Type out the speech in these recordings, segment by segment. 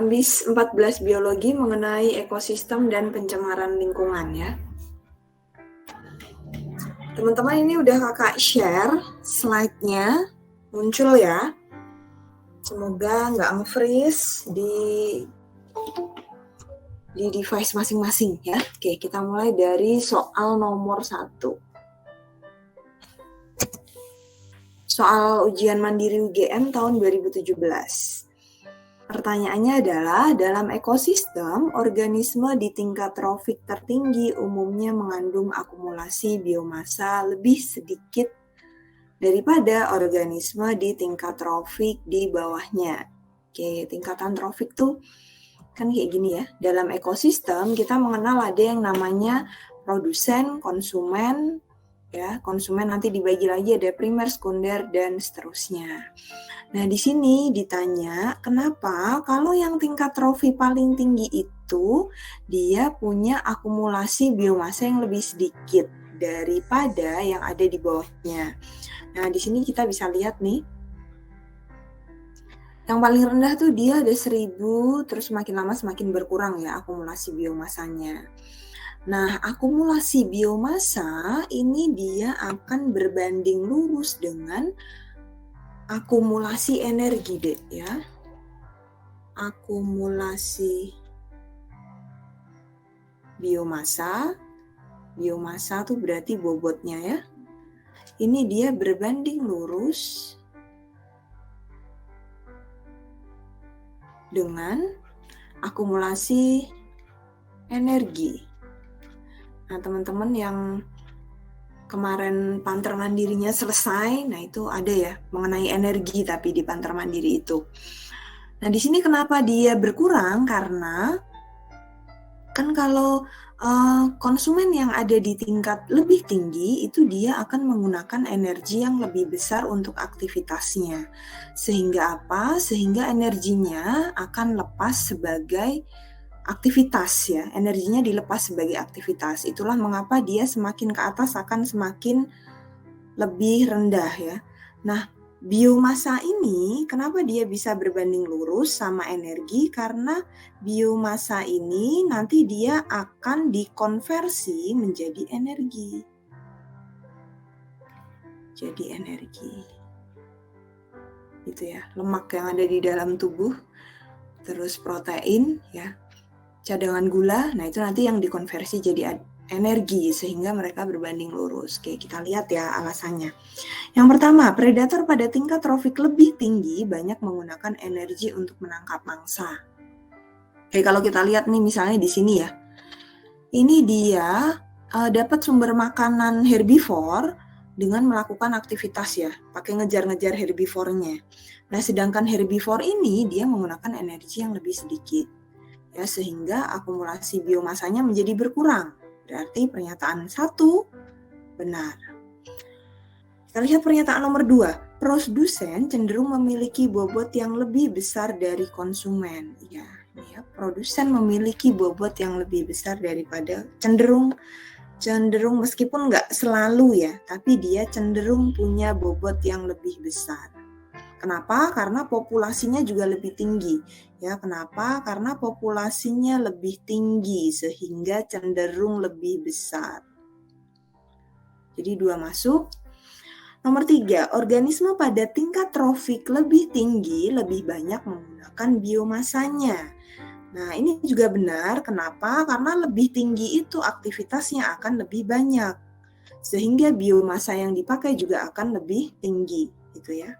habis 14 biologi mengenai ekosistem dan pencemaran lingkungan ya. Teman-teman, ini udah kakak share slide-nya, muncul ya. Semoga nggak nge-freeze di device masing-masing ya. Oke, kita mulai dari soal nomor 1. Soal ujian mandiri UGM tahun 2017. Pertanyaannya adalah, dalam ekosistem, organisme di tingkat trofik tertinggi umumnya mengandung akumulasi biomasa lebih sedikit daripada organisme di tingkat trofik di bawahnya. Oke, tingkatan trofik tuh kan kayak gini ya. Dalam ekosistem kita mengenal ada yang namanya produsen, konsumen, ya. Konsumen nanti dibagi lagi ada primer, sekunder, dan seterusnya. Nah, di sini ditanya, kenapa kalau yang tingkat trofi paling tinggi itu dia punya akumulasi biomasa yang lebih sedikit daripada yang ada di bawahnya. Nah, di sini kita bisa lihat nih, yang paling rendah tuh dia ada 1000, terus makin lama semakin berkurang ya akumulasi biomasanya. Nah, akumulasi biomasa ini dia akan berbanding lurus dengan akumulasi energi deh ya. Akumulasi biomasa. Biomasa tuh berarti bobotnya ya. Ini dia berbanding lurus dengan akumulasi energi. Nah, teman-teman yang kemarin Panter Mandirinya selesai, nah itu ada ya mengenai energi tapi di Panter Mandiri itu. Nah, di sini kenapa dia berkurang? Karena kan kalau konsumen yang ada di tingkat lebih tinggi itu dia akan menggunakan energi yang lebih besar untuk aktivitasnya. Sehingga apa? Sehingga energinya akan lepas sebagai aktivitas ya, energinya dilepas sebagai aktivitas. Itulah mengapa dia semakin ke atas akan semakin lebih rendah ya. Nah, biomasa ini kenapa dia bisa berbanding lurus sama energi? Karena biomasa ini nanti dia akan dikonversi menjadi energi. Jadi energi. Gitu ya, lemak yang ada di dalam tubuh, terus protein ya, cadangan gula, nah itu nanti yang dikonversi jadi energi sehingga mereka berbanding lurus. Oke, kita lihat ya alasannya. Yang pertama, predator pada tingkat trofik lebih tinggi banyak menggunakan energi untuk menangkap mangsa. Oke, kalau kita lihat nih misalnya di sini ya. Ini dia dapat sumber makanan herbivore dengan melakukan aktivitas ya, pakai ngejar-ngejar herbivornya. Nah, sedangkan herbivore ini dia menggunakan energi yang lebih sedikit. Ya, sehingga akumulasi biomasanya menjadi berkurang. Berarti pernyataan 1 benar. Kita lihat pernyataan nomor 2. Produsen cenderung memiliki bobot yang lebih besar dari konsumen. Ya, produsen memiliki bobot yang lebih besar daripada cenderung meskipun nggak selalu ya, tapi dia cenderung punya bobot yang lebih besar. Kenapa? Karena populasinya juga lebih tinggi. Ya, kenapa? Karena populasinya lebih tinggi sehingga cenderung lebih besar. Jadi 2 masuk. Nomor 3, organisme pada tingkat trofik lebih tinggi lebih banyak menggunakan biomasanya. Nah, ini juga benar. Kenapa? Karena lebih tinggi itu aktivitasnya akan lebih banyak. Sehingga biomasa yang dipakai juga akan lebih tinggi, gitu ya.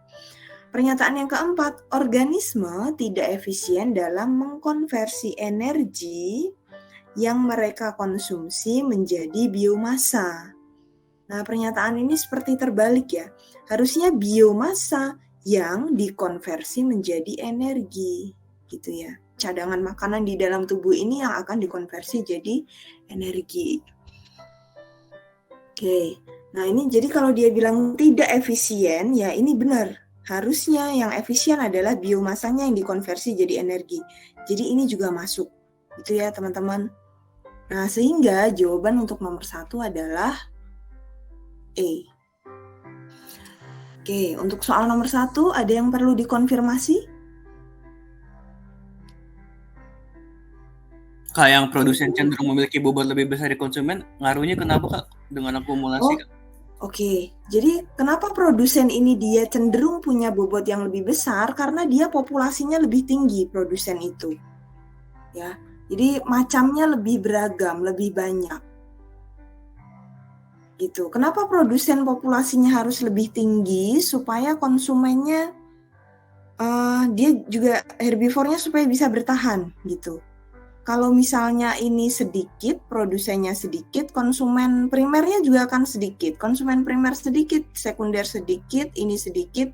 Pernyataan yang keempat, organisme tidak efisien dalam mengkonversi energi yang mereka konsumsi menjadi biomasa. Nah, pernyataan ini seperti terbalik ya. Harusnya biomasa yang dikonversi menjadi energi, gitu ya. Cadangan makanan di dalam tubuh ini yang akan dikonversi jadi energi. Oke, nah ini jadi kalau dia bilang tidak efisien, ya ini benar. Harusnya yang efisien adalah biomasanya yang dikonversi jadi energi. Jadi ini juga masuk, gitu ya teman-teman. Nah, sehingga jawaban untuk nomor 1 adalah E. Oke, untuk soal nomor 1 ada yang perlu dikonfirmasi? Kak, yang produsen cenderung memiliki bobot lebih besar di konsumen, ngaruhnya kenapa Kak? Dengan akumulasi Kak? Oke, jadi kenapa produsen ini dia cenderung punya bobot yang lebih besar? Karena dia populasinya lebih tinggi, produsen itu. Ya, jadi macamnya lebih beragam, lebih banyak. Gitu. Kenapa produsen populasinya harus lebih tinggi? Supaya konsumennya dia juga herbivornya supaya bisa bertahan gitu. Kalau misalnya ini sedikit, produsennya sedikit, konsumen primernya juga akan sedikit. Konsumen primer sedikit, sekunder sedikit, ini sedikit,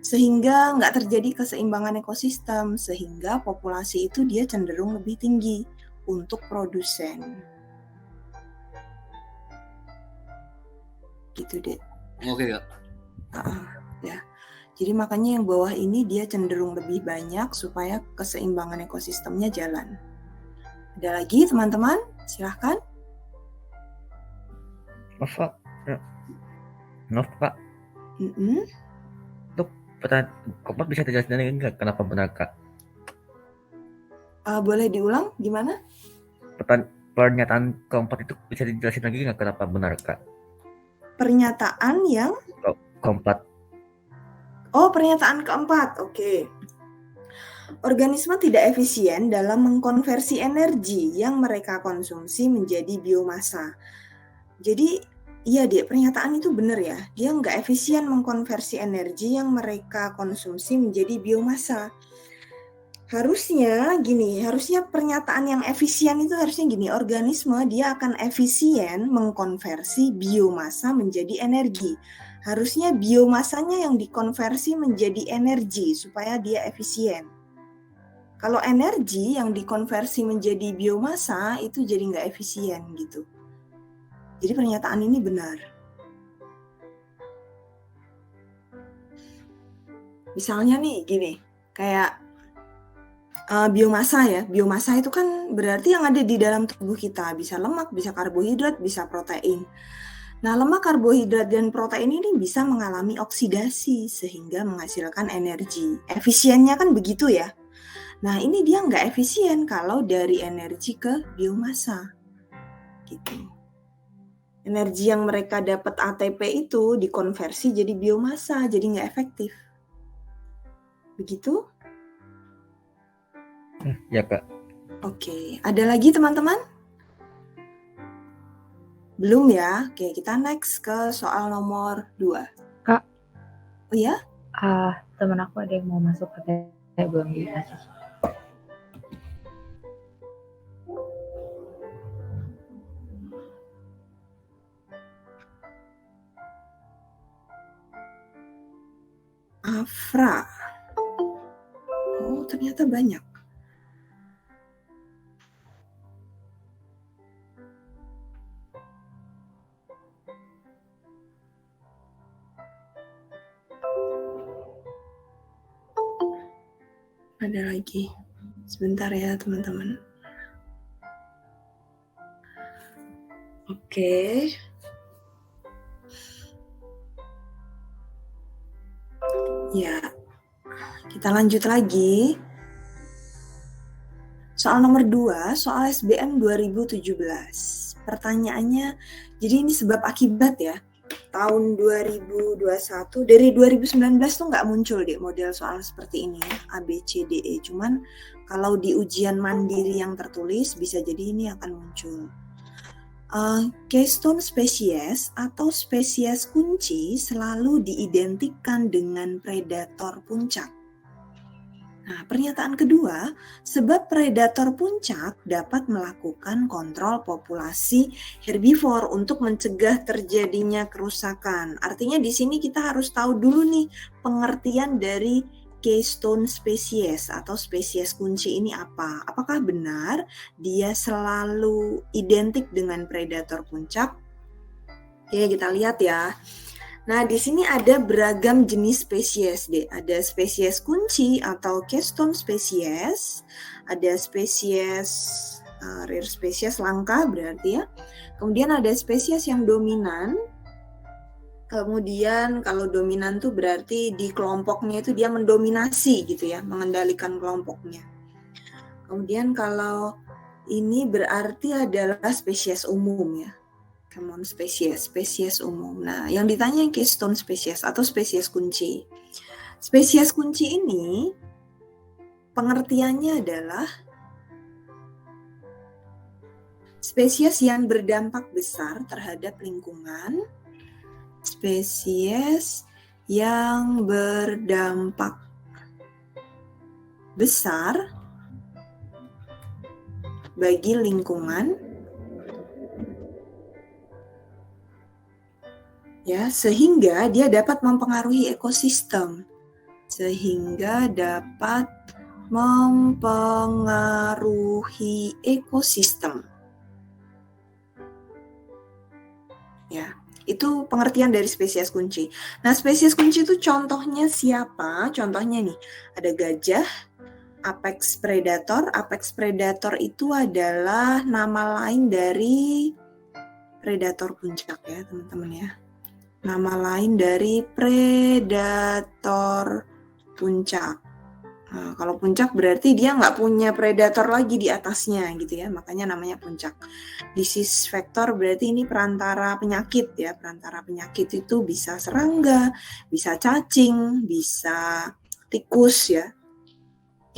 sehingga nggak terjadi keseimbangan ekosistem, sehingga populasi itu dia cenderung lebih tinggi untuk produsen. Gitu deh. Oke Kak. Ya. Jadi makanya yang bawah ini dia cenderung lebih banyak supaya keseimbangan ekosistemnya jalan. Ada lagi teman-teman? Silahkan. Maaf Pak. Untuk pertanyaan keempat bisa dijelasin lagi nggak kenapa benar Kak? Boleh diulang gimana? Pernyataan keempat itu bisa dijelasin lagi nggak kenapa benar Kak? Pernyataan yang? Keempat. Oh, pernyataan keempat. Oke. Organisme tidak efisien dalam mengkonversi energi yang mereka konsumsi menjadi biomasa. Jadi, iya deh, pernyataan itu benar ya. Dia nggak efisien mengkonversi energi yang mereka konsumsi menjadi biomasa. Harusnya pernyataan yang efisien itu harusnya gini, organisme dia akan efisien mengkonversi biomasa menjadi energi. Harusnya biomasanya yang dikonversi menjadi energi supaya dia efisien. Kalau energi yang dikonversi menjadi biomasa itu jadi nggak efisien gitu. Jadi pernyataan ini benar. Misalnya nih gini, kayak biomasa ya. Biomasa itu kan berarti yang ada di dalam tubuh kita. Bisa lemak, bisa karbohidrat, bisa protein. Nah, lemak, karbohidrat, dan protein ini bisa mengalami oksidasi sehingga menghasilkan energi. Efisiennya kan begitu ya. Nah, ini dia nggak efisien kalau dari energi ke biomasa. Gitu. Energi yang mereka dapat ATP itu dikonversi jadi biomasa, jadi nggak efektif. Begitu? Ya Kak. Oke, ada lagi teman-teman? Belum ya? Oke, kita next ke soal nomor 2. Kak. Oh ya? Teman aku ada yang mau masuk katanya belum dikasih. Afra. Oh, ternyata banyak. Ada lagi. Sebentar ya, teman-teman. Oke. Ya, kita lanjut lagi. Soal nomor 2, soal SBM 2017. Pertanyaannya, jadi ini sebab akibat ya. Tahun 2021, dari 2019 tuh nggak muncul deh model soal seperti ini ya, A, B, C, D, E. Cuman kalau di ujian mandiri yang tertulis, bisa jadi ini akan muncul. Keystone spesies atau spesies kunci selalu diidentikan dengan predator puncak. Nah, pernyataan kedua, sebab predator puncak dapat melakukan kontrol populasi herbivor untuk mencegah terjadinya kerusakan. Artinya di sini kita harus tahu dulu nih pengertian dari keystone species atau spesies kunci ini apa. Apakah benar dia selalu identik dengan predator puncak? Oke, kita lihat ya. Nah, di sini ada beragam jenis spesies deh. Ada spesies kunci atau keystone spesies, ada spesies rare spesies langka berarti ya. Kemudian ada spesies yang dominan. Kemudian kalau dominan tuh berarti di kelompoknya itu dia mendominasi gitu ya, mengendalikan kelompoknya. Kemudian kalau Ini berarti adalah spesies umum ya. Common spesies umum. Nah, yang ditanya keystone spesies atau spesies kunci. Spesies kunci ini pengertiannya adalah spesies yang berdampak besar terhadap lingkungan, spesies yang berdampak besar bagi lingkungan, ya, sehingga dia dapat mempengaruhi ekosistem, Ya, itu pengertian dari spesies kunci. Nah, spesies kunci itu contohnya siapa? Contohnya nih, ada gajah, apex predator. Apex predator itu adalah nama lain dari predator puncak ya, teman-teman ya. Nama lain dari predator puncak. Nah, kalau puncak berarti dia nggak punya predator lagi di atasnya gitu ya, makanya namanya puncak. Disease vector berarti ini perantara penyakit ya, perantara penyakit itu bisa serangga, bisa cacing, bisa tikus ya,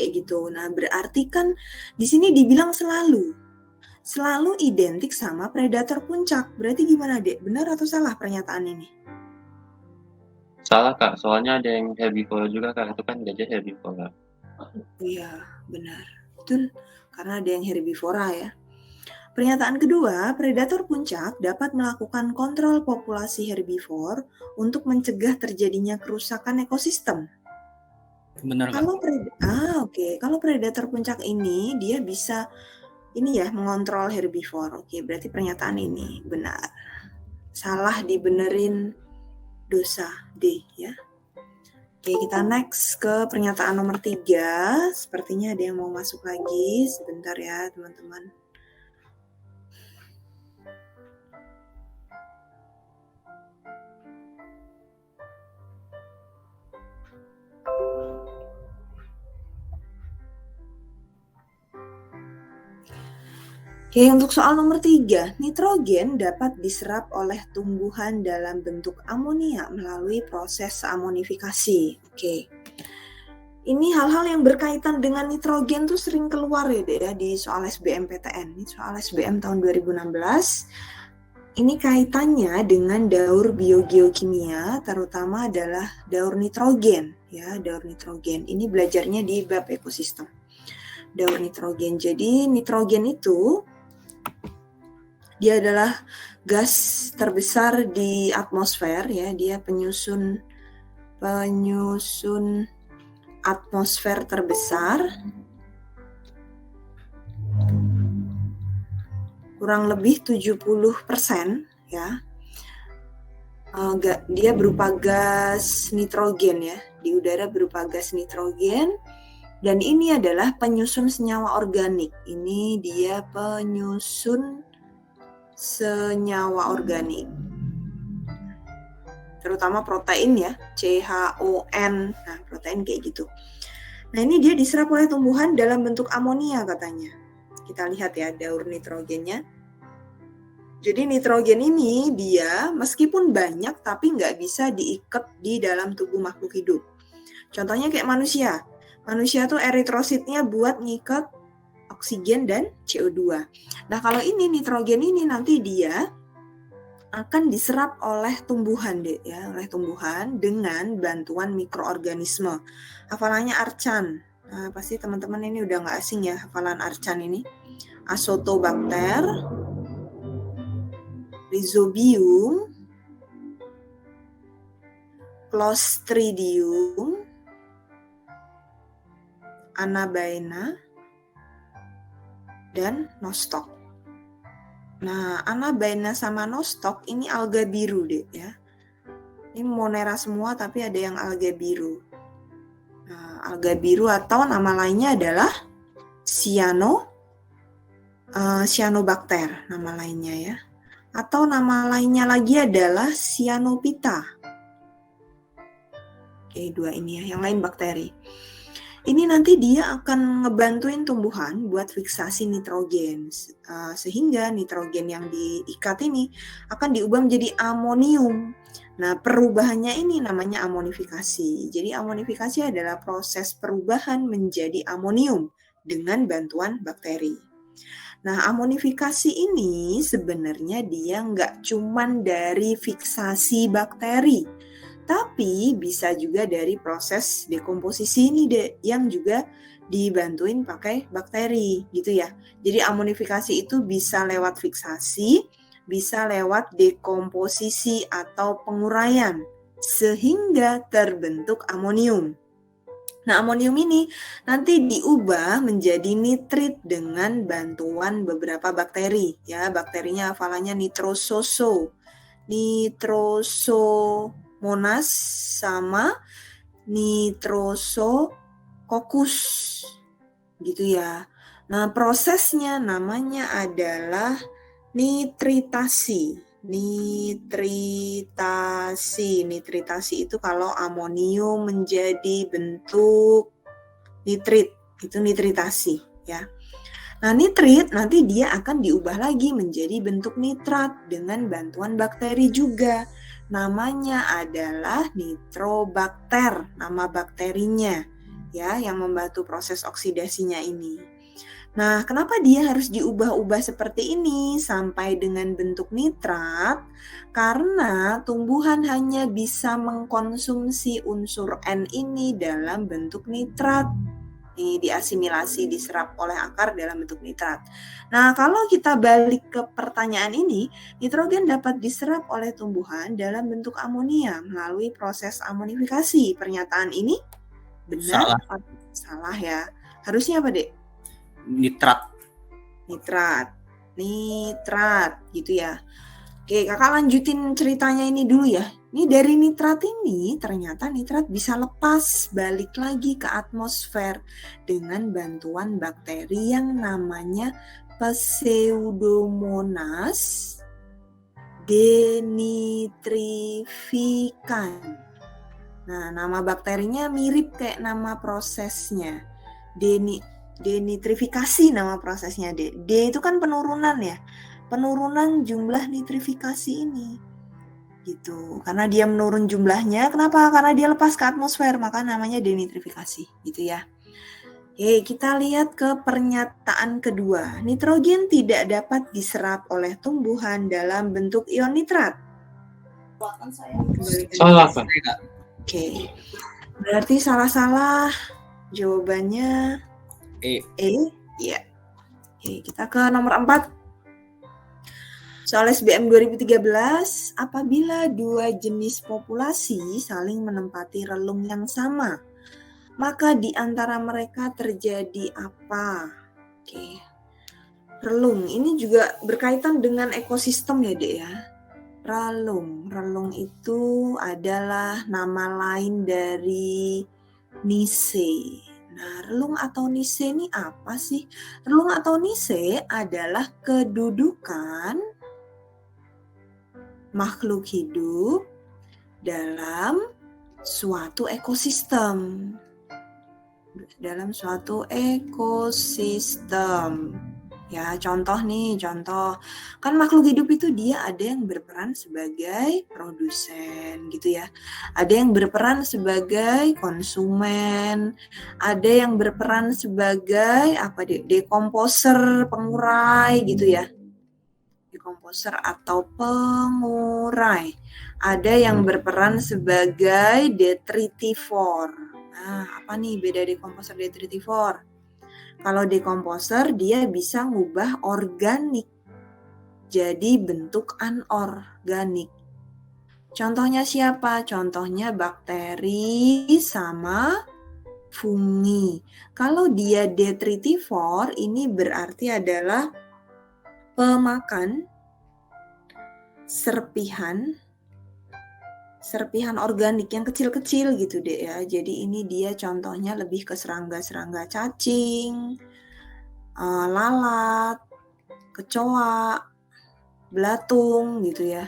kayak gitu. Nah berarti kan di sini dibilang selalu identik sama predator puncak. Berarti gimana Dek? Benar atau salah pernyataan ini? Salah Kak, soalnya ada yang herbivore juga Kak, itu kan gajah herbivore. Iya, benar. Betul, karena ada yang herbivora ya. Pernyataan kedua, predator puncak dapat melakukan kontrol populasi herbivore untuk mencegah terjadinya kerusakan ekosistem. Benar Kak. Kalau predator puncak ini dia bisa mengontrol herbivore. Oke, berarti pernyataan ini benar. Salah dibenerin, dosa D ya. Oke, kita next ke pernyataan nomor 3. Sepertinya ada yang mau masuk lagi. Sebentar ya, teman-teman. Oke, untuk soal nomor 3, nitrogen dapat diserap oleh tumbuhan dalam bentuk amonia melalui proses amonifikasi. Oke, ini hal-hal yang berkaitan dengan nitrogen tuh sering keluar ya di soal SBMPTN. Ini soal SBM tahun 2016. Ini kaitannya dengan daur biogeokimia, terutama adalah daur nitrogen. Ya, daur nitrogen. Ini belajarnya di bab ekosistem. Daur nitrogen. Jadi nitrogen itu dia adalah gas terbesar di atmosfer ya, dia penyusun atmosfer terbesar. Kurang lebih 70% ya. Dia berupa gas nitrogen ya, di udara berupa gas nitrogen. Dan ini adalah penyusun senyawa organik. Ini dia penyusun senyawa organik. Terutama protein ya, CHON. Nah, protein kayak gitu. Nah, ini dia diserap oleh tumbuhan dalam bentuk amonia katanya. Kita lihat ya daur nitrogennya. Jadi nitrogen ini dia meskipun banyak tapi nggak bisa diikat di dalam tubuh makhluk hidup. Contohnya kayak manusia. Manusia tuh eritrositnya buat ngikat oksigen dan CO2. Nah, kalau ini nitrogen ini nanti dia akan diserap oleh tumbuhan oleh tumbuhan dengan bantuan mikroorganisme. Hafalannya Archan. Nah, pasti teman-teman ini udah nggak asing ya hafalan Archan ini. Azotobacter, Rhizobium, Clostridium, Anabaena, dan Nostoc. Nah, Anabaena sama Nostoc ini alga biru ya. Ini Monera semua tapi ada yang alga biru. Nah, alga biru atau nama lainnya adalah Cyanobacter nama lainnya ya. Atau nama lainnya lagi adalah Cyanophyta. Oke, dua ini ya, yang lain bakteri. Ini nanti dia akan ngebantuin tumbuhan buat fiksasi nitrogen, sehingga nitrogen yang diikat ini akan diubah menjadi amonium. Nah, perubahannya ini namanya amonifikasi. Jadi amonifikasi adalah proses perubahan menjadi amonium dengan bantuan bakteri. Nah, amonifikasi ini sebenarnya dia nggak cuman dari fiksasi bakteri, tapi bisa juga dari proses dekomposisi ini yang juga dibantuin pakai bakteri gitu ya. Jadi amonifikasi itu bisa lewat fiksasi, bisa lewat dekomposisi atau penguraian sehingga terbentuk amonium. Nah, amonium ini nanti diubah menjadi nitrit dengan bantuan beberapa bakteri ya. Bakterinya hafalannya Nitrosomonas sama Nitrosococcus gitu ya. Nah, prosesnya namanya adalah nitritasi. Nitritasi itu kalau amonium menjadi bentuk nitrit, itu nitritasi ya. Nah, nitrit nanti dia akan diubah lagi menjadi bentuk nitrat dengan bantuan bakteri juga. Namanya adalah nitrobakter, nama bakterinya ya yang membantu proses oksidasinya ini. Nah, kenapa dia harus diubah-ubah seperti ini sampai dengan bentuk nitrat? Karena tumbuhan hanya bisa mengkonsumsi unsur N ini dalam bentuk nitrat. Ini diasimilasi, diserap oleh akar dalam bentuk nitrat. Nah, kalau kita balik ke pertanyaan ini, nitrogen dapat diserap oleh tumbuhan dalam bentuk amonia melalui proses amonifikasi. Pernyataan ini benar atau salah ya? Harusnya apa, Dek? Nitrat gitu ya. Oke, kakak lanjutin ceritanya ini dulu ya. Ini dari nitrat ini ternyata nitrat bisa lepas balik lagi ke atmosfer dengan bantuan bakteri yang namanya Pseudomonas denitrificans. Nah, nama bakterinya mirip kayak nama prosesnya. Denitrifikasi nama prosesnya. D itu kan penurunan ya. Penurunan jumlah nitrifikasi ini. Gitu. Karena dia menurun jumlahnya, kenapa? Karena dia lepas ke atmosfer, maka namanya denitrifikasi, gitu ya. Oke, kita lihat ke pernyataan kedua. Nitrogen tidak dapat diserap oleh tumbuhan dalam bentuk ion nitrat. Salah, Pak. Oke. Berarti salah-salah. Jawabannya E. Iya. Oke, kita ke nomor 4. Soal SBM 2013, apabila dua jenis populasi saling menempati relung yang sama, maka di antara mereka terjadi apa? Oke. Relung ini juga berkaitan dengan ekosistem ya, Dek ya. Relung itu adalah nama lain dari nise. Nah, relung atau nise ini apa sih? Relung atau nise adalah kedudukan makhluk hidup dalam suatu ekosistem. Ya, contoh. Kan makhluk hidup itu dia ada yang berperan sebagai produsen gitu ya. Ada yang berperan sebagai konsumen, ada yang berperan sebagai dekomposer, pengurai gitu ya. Dekomposer atau pengurai. Ada yang berperan sebagai detritivor. Nah, apa nih beda dekomposer detritivor? Kalau dekomposer dia bisa ngubah organik jadi bentuk anorganik. Contohnya siapa? Contohnya bakteri sama fungi. Kalau dia detritivor ini berarti adalah pemakan serpihan organik yang kecil-kecil gitu deh ya. Jadi ini dia contohnya lebih ke serangga-serangga cacing, lalat, kecoa, belatung gitu ya.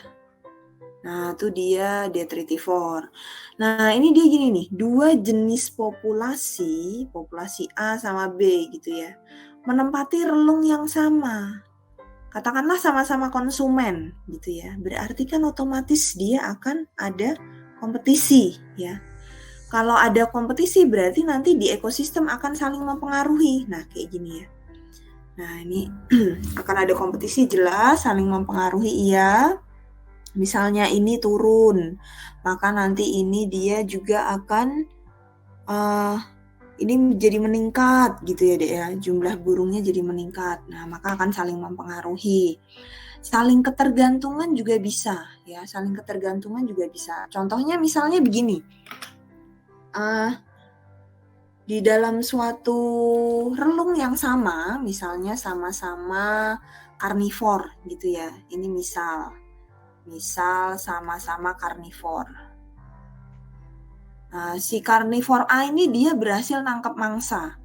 Nah, itu dia detritivore. Nah, ini dia gini nih, 2 jenis populasi A sama B gitu ya, menempati relung yang sama. Katakanlah sama-sama konsumen gitu ya, berarti kan otomatis dia akan ada kompetisi ya. Kalau ada kompetisi berarti nanti di ekosistem akan saling mempengaruhi. Nah, kayak gini ya. Nah, ini akan ada kompetisi jelas, saling mempengaruhi iya. Misalnya ini turun, maka nanti ini dia juga akan ini jadi meningkat gitu ya Dek ya, jumlah burungnya jadi meningkat. Nah, maka akan saling mempengaruhi. Saling ketergantungan juga bisa ya, saling ketergantungan juga bisa. Contohnya misalnya begini, di dalam suatu relung yang sama, misalnya sama-sama karnivor gitu ya, ini misal sama-sama karnivor. Nah, si karnivor A ini dia berhasil nangkap mangsa.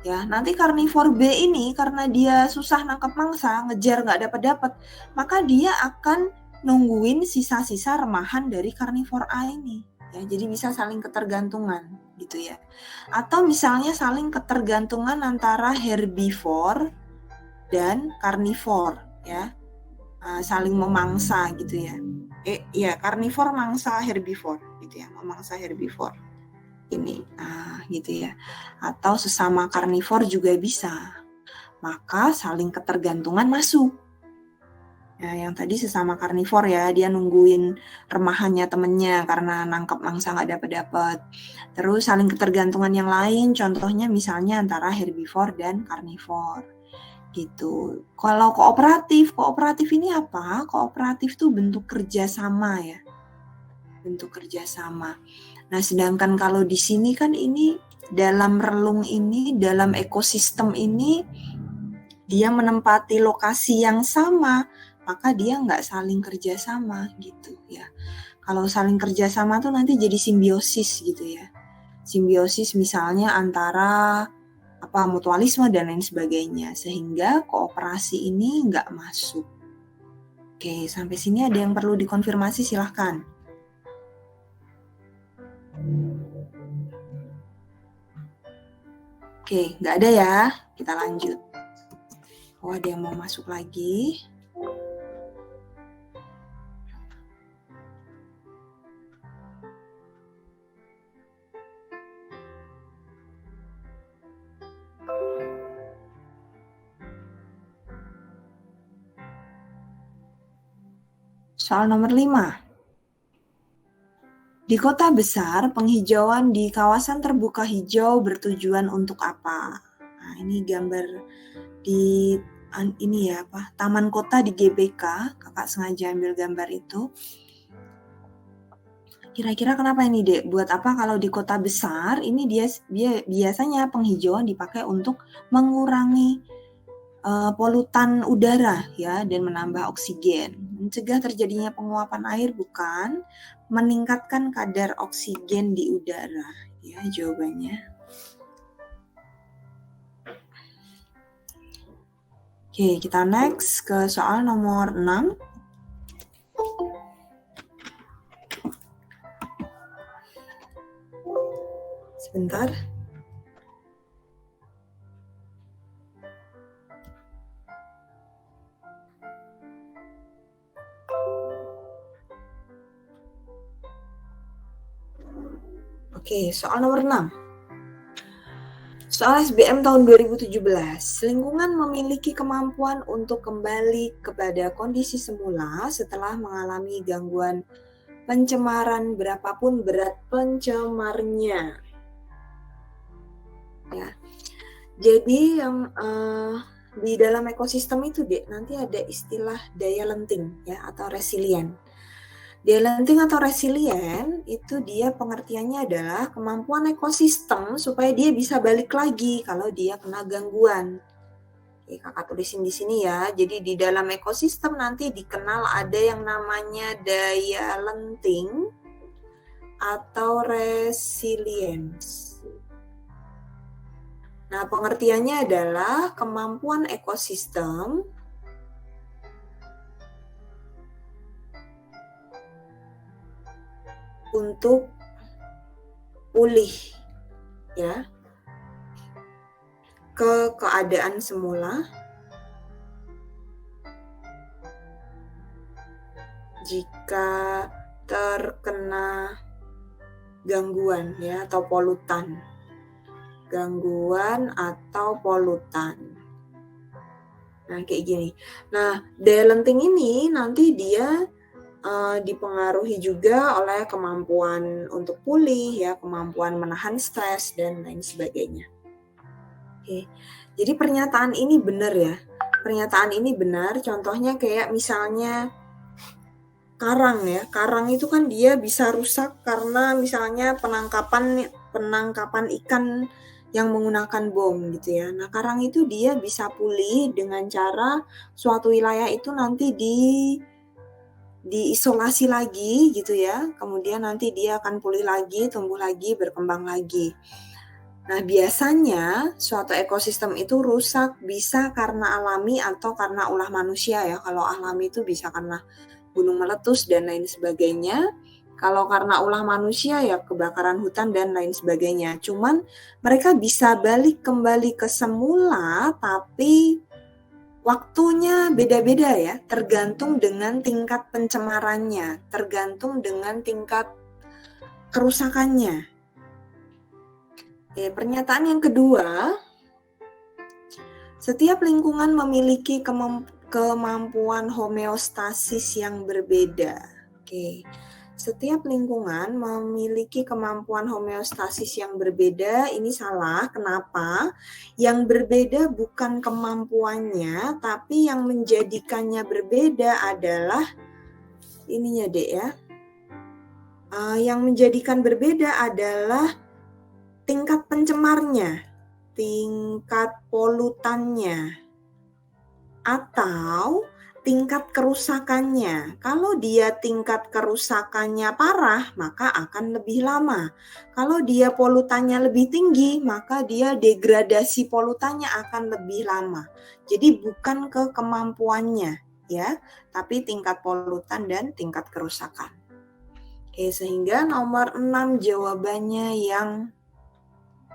Ya, nanti karnivor B ini karena dia susah nangkap mangsa, ngejar nggak dapat, maka dia akan nungguin sisa-sisa remahan dari karnivor A ini. Ya, jadi bisa saling ketergantungan gitu ya. Atau misalnya saling ketergantungan antara herbivore dan karnivor ya. Saling memangsa gitu ya. Karnivor mangsa herbivore gitu ya, memangsa herbivore ini gitu ya. Atau sesama karnivor juga bisa. Maka saling ketergantungan masuk. Ya, yang tadi sesama karnivor ya, dia nungguin remahannya temennya karena nangkap mangsa nggak dapat. Terus saling ketergantungan yang lain, contohnya misalnya antara herbivore dan karnivor. Gitu. Kalau kooperatif ini apa? Kooperatif tuh bentuk kerjasama ya, bentuk kerjasama. Nah, sedangkan kalau di sini kan ini dalam relung ini, dalam ekosistem ini, dia menempati lokasi yang sama, maka dia nggak saling kerjasama gitu ya. Kalau saling kerjasama tuh nanti jadi simbiosis gitu ya. Simbiosis misalnya antara mutualisme dan lain sebagainya, sehingga kooperasi ini nggak masuk. Oke, sampai sini ada yang perlu dikonfirmasi, silahkan. Oke, nggak ada ya, kita lanjut. Oh, ada yang mau masuk lagi. Soal nomor 5. Di kota besar, penghijauan di kawasan terbuka hijau bertujuan untuk apa? Nah, ini gambar di taman kota di GBK. Kakak sengaja ambil gambar itu. Kira-kira kenapa ini, Dek? Buat apa kalau di kota besar ini dia biasanya penghijauan dipakai untuk mengurangi polutan udara ya dan menambah oksigen, mencegah terjadinya penguapan air bukan, meningkatkan kadar oksigen di udara ya jawabannya. Oke, kita next ke soal nomor 6. Sebentar. Oke, soal nomor 6. Soal SBM tahun 2017. Lingkungan memiliki kemampuan untuk kembali kepada kondisi semula setelah mengalami gangguan pencemaran berapapun berat pencemarnya. Ya. Jadi yang di dalam ekosistem itu nanti ada istilah daya lenting ya atau resilient. Daya lenting atau resilient itu dia pengertiannya adalah kemampuan ekosistem supaya dia bisa balik lagi kalau dia kena gangguan. Oke, kakak tulisin di sini ya. Jadi di dalam ekosistem nanti dikenal ada yang namanya daya lenting atau resilience. Nah, pengertiannya adalah kemampuan ekosistem untuk pulih ya ke keadaan semula jika terkena gangguan ya atau polutan. Gangguan atau polutan. Nah, kayak gini. Nah, daya lenting ini nanti dia dipengaruhi juga oleh kemampuan untuk pulih ya, kemampuan menahan stres dan lain sebagainya. Oke. Jadi pernyataan ini benar ya. Pernyataan ini benar, contohnya kayak misalnya karang ya. Karang itu kan dia bisa rusak karena misalnya penangkapan ikan yang menggunakan bom gitu ya. Nah, karang itu dia bisa pulih dengan cara suatu wilayah itu nanti diisolasi lagi gitu ya. Kemudian nanti dia akan pulih lagi, tumbuh lagi, berkembang lagi. Nah, biasanya suatu ekosistem itu rusak bisa karena alami atau karena ulah manusia ya. Kalau alami itu bisa karena gunung meletus dan lain sebagainya. Kalau karena ulah manusia ya kebakaran hutan dan lain sebagainya. Cuman mereka bisa balik kembali ke semula tapi waktunya beda-beda ya, tergantung dengan tingkat pencemarannya, tergantung dengan tingkat kerusakannya. Oke, pernyataan yang kedua, setiap lingkungan memiliki kemampuan homeostasis yang berbeda. Oke. Setiap lingkungan memiliki kemampuan homeostasis yang berbeda. Ini salah. Kenapa? Yang berbeda bukan kemampuannya, tapi yang menjadikannya berbeda adalah ininya Dek ya. Yang menjadikan berbeda adalah tingkat pencemarnya, tingkat polutannya, atau tingkat kerusakannya. Kalau dia tingkat kerusakannya parah, maka akan lebih lama. Kalau dia polutannya lebih tinggi, maka dia degradasi polutannya akan lebih lama. Jadi bukan ke kemampuannya ya, tapi tingkat polutan dan tingkat kerusakan. Oke, sehingga nomor 6 jawabannya yang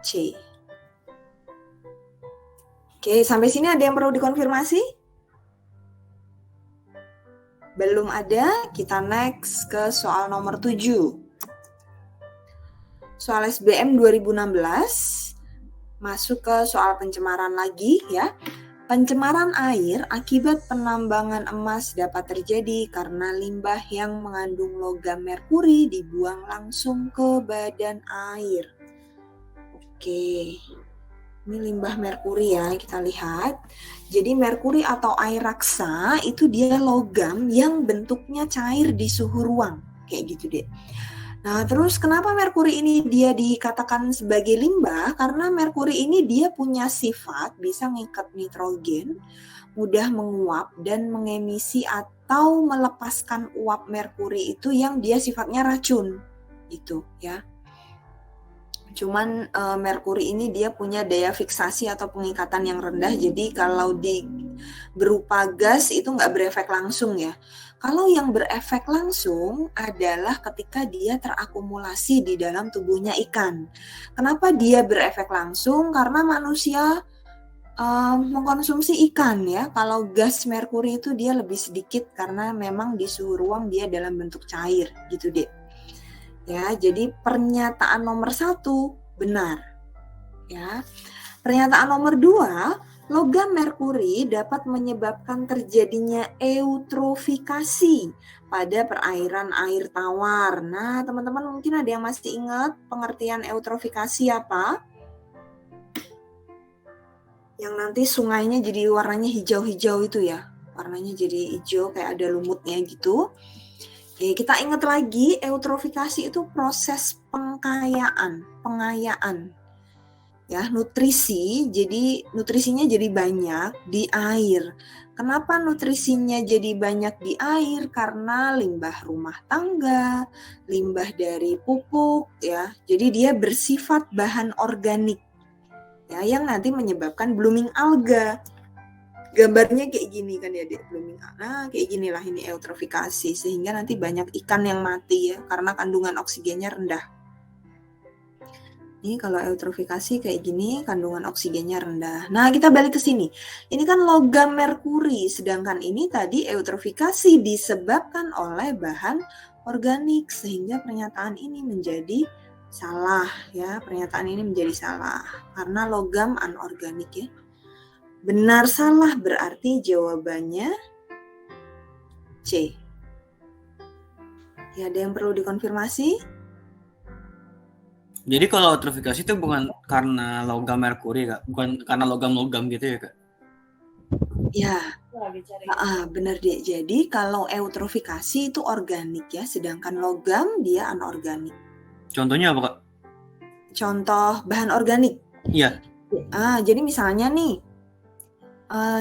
C. Oke, sampai sini ada yang perlu dikonfirmasi? Belum ada, kita next ke soal nomor 7. Soal SBM 2016, masuk ke soal pencemaran lagi ya. Pencemaran air akibat penambangan emas dapat terjadi karena limbah yang mengandung logam merkuri dibuang langsung ke badan air. Oke. Ini limbah merkuri ya, kita lihat. Jadi merkuri atau air raksa itu dia logam yang bentuknya cair di suhu ruang. Kayak gitu deh. Nah terus kenapa merkuri ini dia dikatakan sebagai limbah? Karena merkuri ini dia punya sifat bisa ngikat nitrogen, mudah menguap dan mengemisi atau melepaskan uap merkuri itu yang dia sifatnya racun. Gitu ya. Cuman merkuri ini dia punya daya fiksasi atau pengikatan yang rendah, jadi kalau berupa gas itu nggak berefek langsung ya. Kalau yang berefek langsung adalah ketika dia terakumulasi di dalam tubuhnya ikan. Kenapa dia berefek langsung? Karena manusia mengkonsumsi ikan ya. Kalau gas merkuri itu dia lebih sedikit karena memang di suhu ruang dia dalam bentuk cair gitu deh. Ya, jadi pernyataan nomor 1 benar. Ya. Pernyataan nomor 2, logam merkuri dapat menyebabkan terjadinya eutrofikasi pada perairan air tawar. Nah, teman-teman mungkin ada yang masih ingat pengertian eutrofikasi apa? Yang nanti sungainya jadi warnanya hijau-hijau itu ya. Warnanya jadi hijau kayak ada lumutnya gitu. Oke, kita ingat lagi, eutrofikasi itu proses pengayaan ya, nutrisinya jadi banyak di air. Kenapa nutrisinya jadi banyak di air? Karena limbah rumah tangga, limbah dari pupuk ya. Jadi dia bersifat bahan organik ya yang nanti menyebabkan blooming alga. Gambarnya kayak gini kan ya, Dek, blooming. Nah, kayak ginilah ini eutrofikasi, sehingga nanti banyak ikan yang mati ya, karena kandungan oksigennya rendah. Ini kalau eutrofikasi kayak gini, kandungan oksigennya rendah. Nah, kita balik ke sini. Ini kan logam merkuri, sedangkan ini tadi eutrofikasi disebabkan oleh bahan organik, sehingga pernyataan ini menjadi salah ya. Pernyataan ini menjadi salah karena logam anorganik ya. Benar salah berarti jawabannya C. Ya, ada yang perlu dikonfirmasi? Jadi kalau eutrofikasi itu bukan karena logam merkuri, Kak? Bukan karena logam-logam gitu ya, Kak? Ya, benar Dek. Jadi kalau eutrofikasi itu organik ya, sedangkan logam dia anorganik. Contohnya apa, Kak? Contoh bahan organik. Iya. Jadi misalnya nih,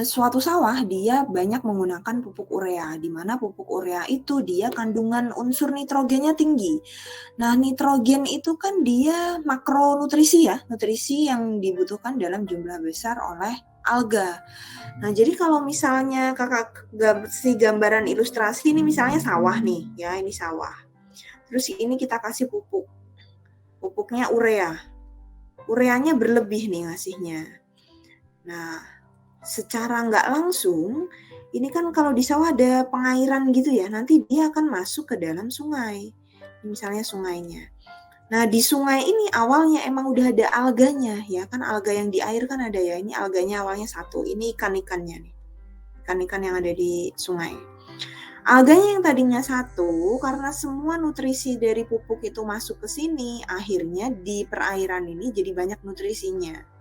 suatu sawah dia banyak menggunakan pupuk urea, di mana pupuk urea itu dia kandungan unsur nitrogennya tinggi. Nah, nitrogen itu kan dia makronutrisi ya, nutrisi yang dibutuhkan dalam jumlah besar oleh alga. Nah, jadi kalau misalnya kakak kasih gambaran ilustrasi ini misalnya sawah nih, ya ini sawah. Terus ini kita kasih pupuk, pupuknya urea. Ureanya berlebih nih ngasihnya. Nah, secara nggak langsung, ini kan kalau di sawah ada pengairan gitu ya, nanti dia akan masuk ke dalam sungai. Ini misalnya sungainya. Nah, di sungai ini awalnya emang udah ada alganya ya, kan alga yang di air kan ada ya. Ini alganya awalnya satu, ini ikan-ikannya nih. Ikan-ikan yang ada di sungai. Alganya yang tadinya satu, karena semua nutrisi dari pupuk itu masuk ke sini, akhirnya di perairan ini jadi banyak nutrisinya.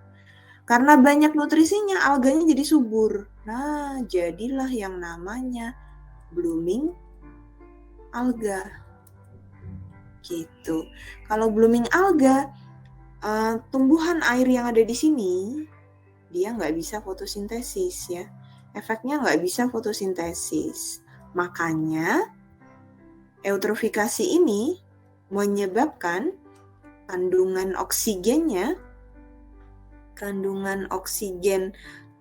Karena banyak nutrisinya, alganya jadi subur. Nah, jadilah yang namanya blooming alga. Gitu. Kalau blooming alga, tumbuhan air yang ada di sini, dia nggak bisa fotosintesis ya. Efeknya nggak bisa fotosintesis. Makanya, eutrofikasi ini menyebabkan kandungan oksigen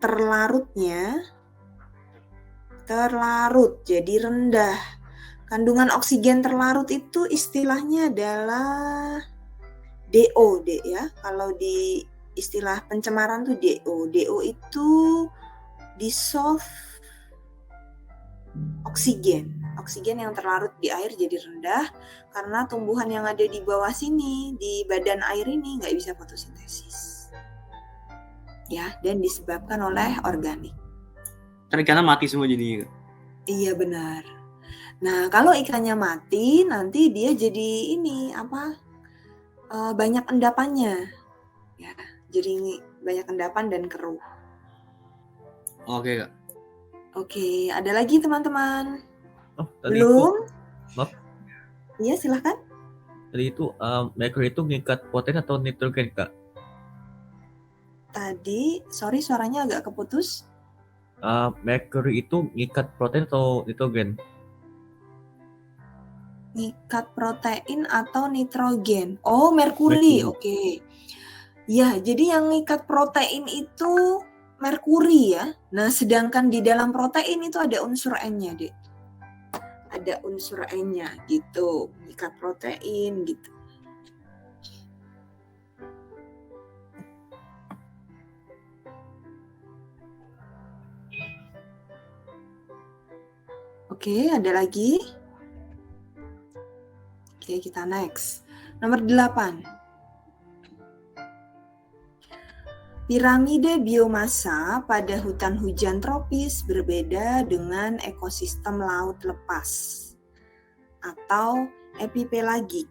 terlarutnya jadi rendah. Kandungan oksigen terlarut itu istilahnya adalah DO, ya. Kalau di istilah pencemaran tuh DO. DO itu dissolve oksigen. Oksigen yang terlarut di air jadi rendah karena tumbuhan yang ada di bawah sini, di badan air ini nggak bisa fotosintesis. Ya, dan disebabkan oleh organik. Terus ikannya mati semua jadinya. Iya benar. Nah, kalau ikannya mati, nanti dia jadi banyak endapannya. Ya, jadi banyak endapan dan keruh. Oke, Kak. Oke, ada lagi teman-teman? Oh, tadi Belum? itu, maaf. Iya, silahkan. Tadi itu merkuri itu mengikat protein atau nitrogen, Kak? Tadi, sorry suaranya agak keputus. Merkuri itu mengikat protein atau nitrogen? Ngikat protein atau nitrogen? Oh, merkuri. Oke. Ya, jadi yang ngikat protein itu merkuri ya. Nah, sedangkan di dalam protein itu ada unsur N-nya, Dek. Ada unsur N-nya gitu. Ngikat protein gitu. Oke, ada lagi? Oke, kita next. Nomor 8. Piramida biomasa pada hutan hujan tropis berbeda dengan ekosistem laut lepas atau epipelagik.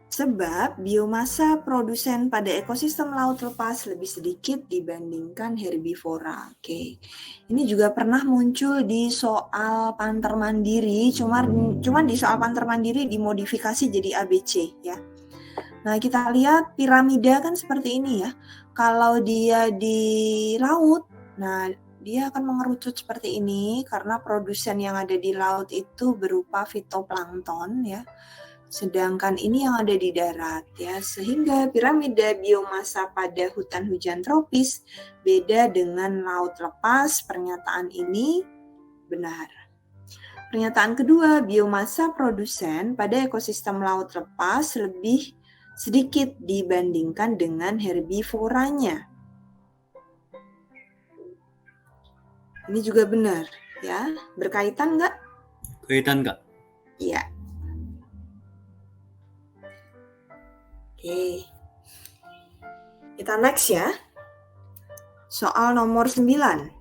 Sebab biomasa produsen pada ekosistem laut lepas lebih sedikit dibandingkan herbivora. Oke. Ini juga pernah muncul di soal panter mandiri, cuman di soal panter mandiri dimodifikasi jadi ABC ya. Nah, kita lihat piramida kan seperti ini ya. Kalau dia di laut, nah dia akan mengerucut seperti ini karena produsen yang ada di laut itu berupa fitoplankton ya. Sedangkan ini yang ada di darat ya, sehingga piramida biomasa pada hutan hujan tropis beda dengan laut lepas. Pernyataan ini benar. Pernyataan kedua, biomasa produsen pada ekosistem laut lepas lebih sedikit dibandingkan dengan herbivoranya. Ini juga benar ya, berkaitan nggak? Kaitan Kak. Iya. Oke. Kita next ya. Soal nomor 9.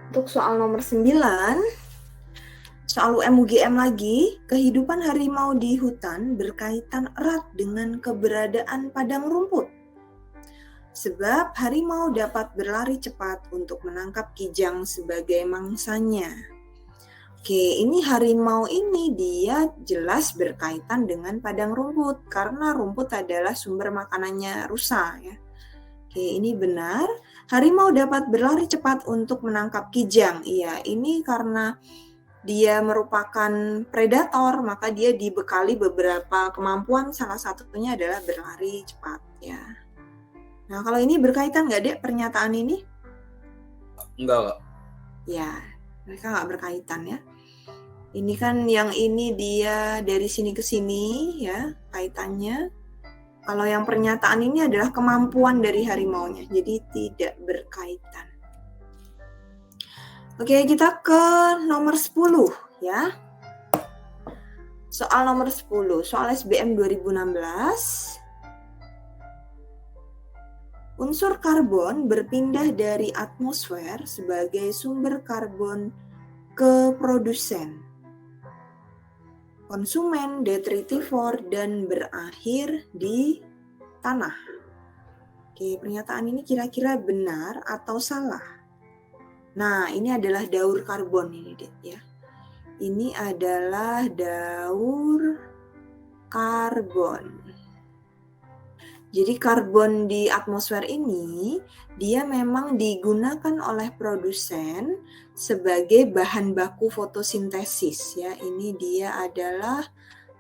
Untuk soal nomor 9, soal UM-UGM lagi, kehidupan harimau di hutan berkaitan erat dengan keberadaan padang rumput. Sebab harimau dapat berlari cepat untuk menangkap kijang sebagai mangsanya. Oke, ini harimau ini dia jelas berkaitan dengan padang rumput karena rumput adalah sumber makanannya rusa ya. Oke, ini benar. Harimau dapat berlari cepat untuk menangkap kijang. Iya, ini karena dia merupakan predator, maka dia dibekali beberapa kemampuan, salah satunya adalah berlari cepat ya. Nah, kalau ini berkaitan nggak, Dek, pernyataan ini? Enggak Kak. Ya, mereka nggak berkaitan ya. Ini kan yang ini dia dari sini ke sini ya kaitannya. Kalau yang pernyataan ini adalah kemampuan dari harimaunya, jadi tidak berkaitan. Oke, kita ke nomor 10 ya. Soal nomor 10, soal SBM 2016. Unsur karbon berpindah dari atmosfer sebagai sumber karbon ke produsen, konsumen, detritivor, dan berakhir di tanah. Oke, pernyataan ini kira-kira benar atau salah? Nah, ini adalah daur karbon ini, Dek, ya. Ini adalah daur karbon. Jadi karbon di atmosfer ini dia memang digunakan oleh produsen sebagai bahan baku fotosintesis ya. Ini dia adalah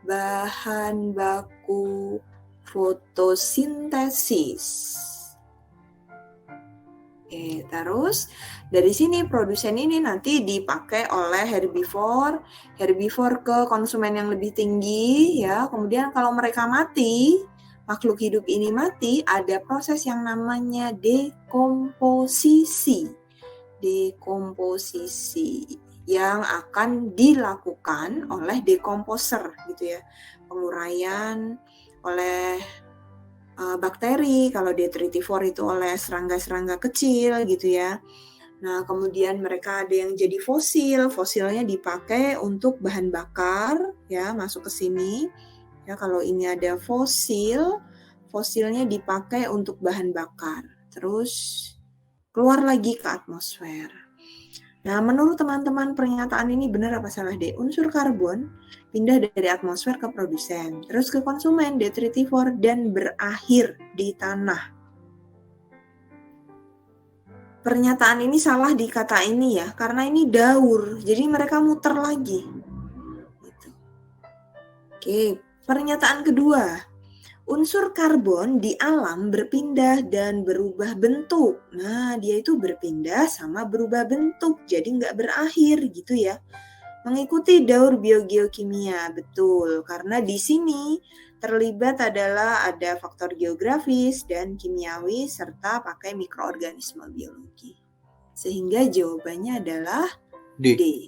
bahan baku fotosintesis. Oke, terus dari sini produsen ini nanti dipakai oleh herbivore ke konsumen yang lebih tinggi ya. Kemudian kalau mereka mati, makhluk hidup ini mati, ada proses yang namanya dekomposisi. Dekomposisi yang akan dilakukan oleh dekomposer gitu ya. Penguraian oleh bakteri, kalau detritivor itu oleh serangga-serangga kecil gitu ya. Nah, kemudian mereka ada yang jadi fosil, fosilnya dipakai untuk bahan bakar ya, masuk ke sini. Ya, kalau ini ada fosil, fosilnya dipakai untuk bahan bakar. Terus keluar lagi ke atmosfer. Nah, menurut teman-teman pernyataan ini benar apa salah, Dek? Unsur karbon pindah dari atmosfer ke produsen, terus ke konsumen, detritivor, dan berakhir di tanah. Pernyataan ini salah di kata ini ya, karena ini daur, jadi mereka muter lagi. Gitu. Oke. Pernyataan kedua, unsur karbon di alam berpindah dan berubah bentuk. Nah, dia itu berpindah sama berubah bentuk, jadi nggak berakhir gitu ya. Mengikuti daur biogeokimia, betul. Karena di sini terlibat adalah ada faktor geografis dan kimiawi serta pakai mikroorganisme biologi. Sehingga jawabannya adalah D.